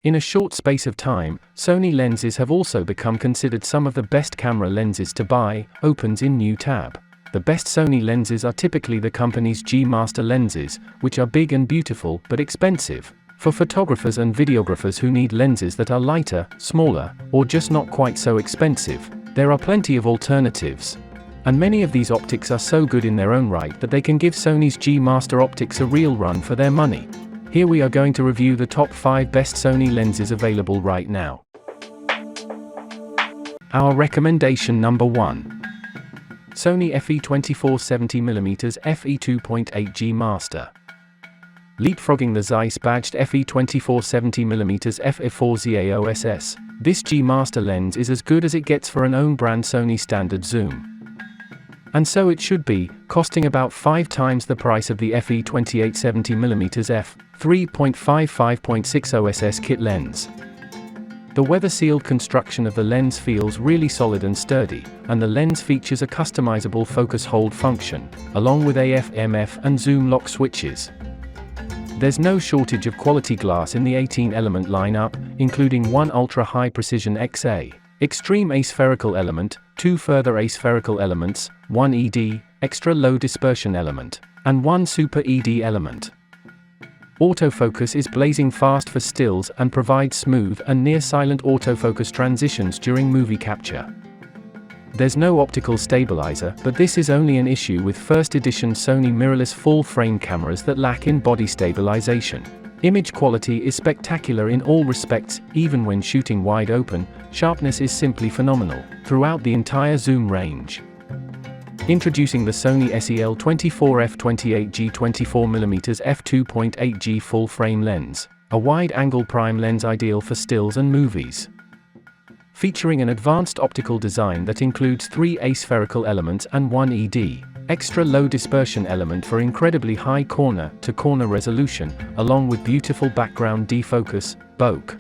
In a short space of time, Sony lenses have also become considered some of the best camera lenses to buy. Opens in new tab. The best Sony lenses are typically the company's G Master lenses, which are big and beautiful but expensive. For photographers and videographers who need lenses that are lighter, smaller, or just not quite so expensive, there are plenty of alternatives. And many of these optics are so good in their own right that they can give Sony's G Master optics a real run for their money. Here we are going to review the top 5 best Sony lenses available right now. Our recommendation number 1. Sony FE2470mm f/2.8 G Master. Leapfrogging the Zeiss badged FE2470mm f/4ZAOSS, this G Master lens is as good as it gets for an own brand Sony standard zoom. And so it should be, costing about 5 times the price of the FE2870mm f/3.55.6 OSS kit lens. The weather-sealed construction of the lens feels really solid and sturdy, and the lens features a customizable focus hold function, along with AF, MF, and zoom lock switches. There's no shortage of quality glass in the 18-element lineup, including one ultra-high precision XA, extreme aspherical element, 2 further aspherical elements, 1 ED, extra low dispersion element, and 1 super ED element. Autofocus is blazing fast for stills and provides smooth and near-silent autofocus transitions during movie capture. There's no optical stabilizer, but this is only an issue with first edition Sony mirrorless full-frame cameras that lack in body stabilization. Image quality is spectacular in all respects, even when shooting wide open. Sharpness is simply phenomenal, throughout the entire zoom range. Introducing the Sony SEL24 f/28G 24mm f/2.8G full-frame lens, a wide-angle prime lens ideal for stills and movies. Featuring an advanced optical design that includes 3 aspherical elements and 1 ED, extra low dispersion element for incredibly high corner-to-corner resolution, along with beautiful background defocus, bokeh.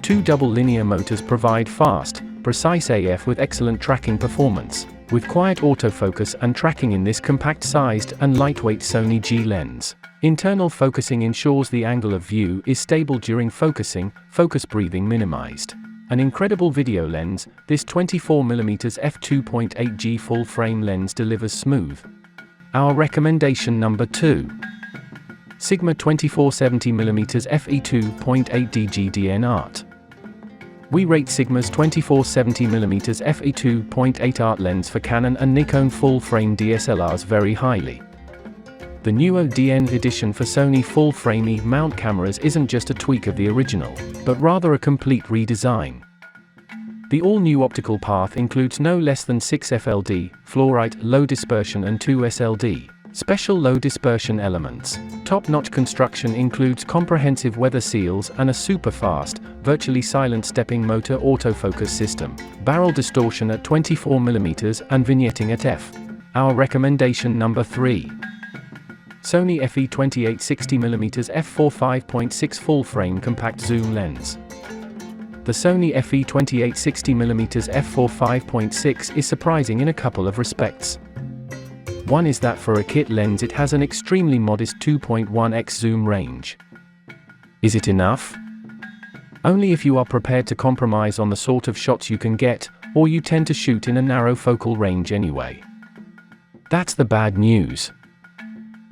2 double linear motors provide fast, precise AF with excellent tracking performance, with quiet autofocus and tracking in this compact-sized and lightweight Sony G lens. Internal focusing ensures the angle of view is stable during focusing, focus breathing minimized. An incredible video lens, this 24mm f/2.8G full-frame lens delivers smooth. Our recommendation number 2. Sigma 2470mm f/2.8DG DN Art. We rate Sigma's 2470mm f/2.8 art lens for Canon and Nikon full-frame DSLRs very highly. The newer DN edition for Sony full-frame E-mount cameras isn't just a tweak of the original, but rather a complete redesign. The all-new optical path includes no less than 6 FLD, fluorite, low dispersion and 2 SLD, special low dispersion elements. Top-notch construction includes comprehensive weather seals and a super-fast, virtually silent stepping motor autofocus system, barrel distortion at 24mm and vignetting at f. Our recommendation number 3. Sony FE2860mm f/4.5.6 full-frame compact zoom lens. The Sony FE2860mm f/4.5.6 is surprising in a couple of respects. One is that for a kit lens it has an extremely modest 2.1x zoom range. Is it enough? Only if you are prepared to compromise on the sort of shots you can get, or you tend to shoot in a narrow focal range anyway. That's the bad news.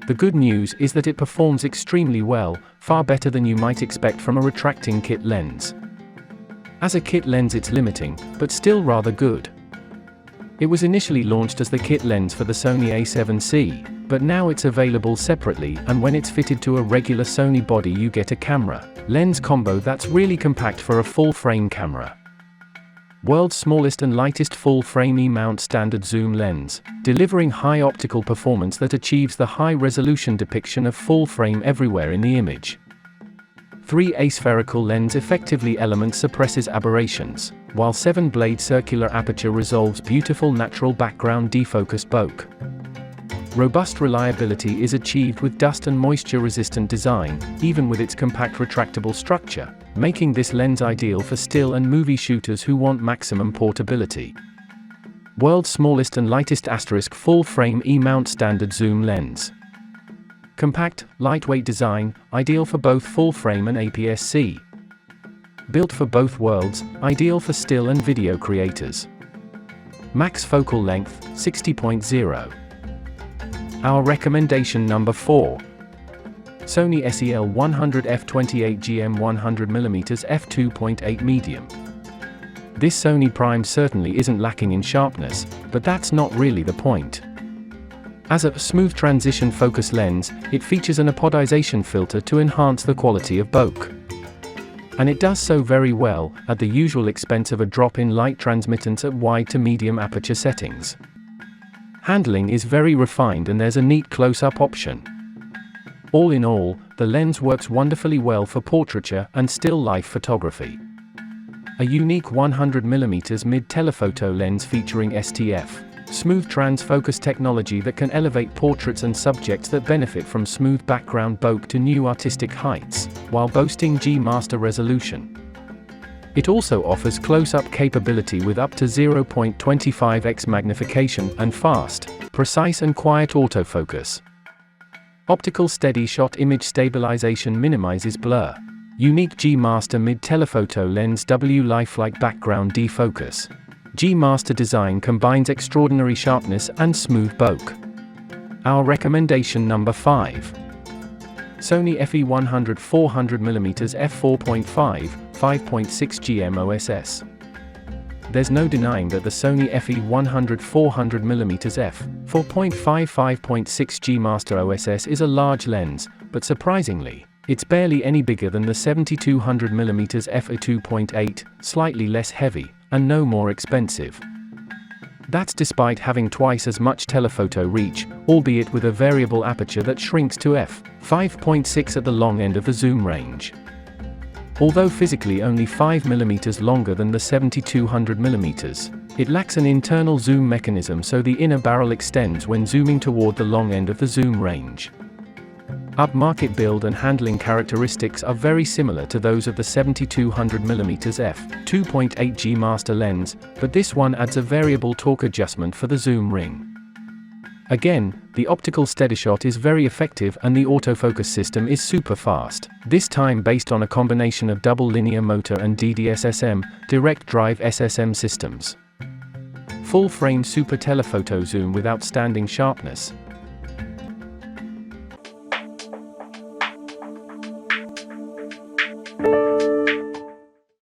The good news is that it performs extremely well, far better than you might expect from a retracting kit lens. As a kit lens it's limiting, but still rather good. It was initially launched as the kit lens for the Sony A7C, but now it's available separately, and when it's fitted to a regular Sony body you get a camera lens combo that's really compact for a full-frame camera. World's smallest and lightest full-frame E-mount standard zoom lens, delivering high optical performance that achieves the high-resolution depiction of full-frame everywhere in the image. 3 aspherical lens effectively element suppresses aberrations, while 7-blade circular aperture resolves beautiful natural background defocused bokeh. Robust reliability is achieved with dust and moisture-resistant design, even with its compact retractable structure, making this lens ideal for still and movie shooters who want maximum portability. World's smallest and lightest full-frame E-mount standard zoom lens. Compact, lightweight design, ideal for both full-frame and APS-C. built for both worlds, ideal for still and video creators. Max focal length, 60.0. Our recommendation number 4. Sony SEL100 f28GM 100mm f2.8 medium. This Sony Prime certainly isn't lacking in sharpness, but that's not really the point. As a smooth transition focus lens, it features an apodization filter to enhance the quality of bokeh. And it does so very well, at the usual expense of a drop in light transmittance at wide to medium aperture settings. Handling is very refined and there's a neat close-up option. All in all, the lens works wonderfully well for portraiture and still life photography. A unique 100mm mid-telephoto lens featuring STF, smooth trans-focus technology that can elevate portraits and subjects that benefit from smooth background bokeh to new artistic heights, while boasting G-Master resolution. It also offers close-up capability with up to 0.25x magnification and fast, precise and quiet autofocus. Optical steady shot image stabilization minimizes blur. Unique G-Master mid-telephoto lens W lifelike background defocus. G-Master design combines extraordinary sharpness and smooth bokeh. Our recommendation number 5. Sony FE100 400mm f4.5, 5.6 GM OSS. There's no denying that the Sony FE100 400mm f 4.5 5.6 G-Master OSS is a large lens, but surprisingly, it's barely any bigger than the 7200mm f2.8, slightly less heavy, and no more expensive. That's despite having twice as much telephoto reach, albeit with a variable aperture that shrinks to f5.6 at the long end of the zoom range. Although physically only 5mm longer than the 7200mm, it lacks an internal zoom mechanism, so the inner barrel extends when zooming toward the long end of the zoom range. Upmarket build and handling characteristics are very similar to those of the 7200mm f2.8 G-Master lens, but this one adds a variable torque adjustment for the zoom ring. Again, the optical steadyshot is very effective and the autofocus system is super fast, this time based on a combination of double linear motor and DDSSM, direct drive SSM systems. Full frame super telephoto zoom with outstanding sharpness.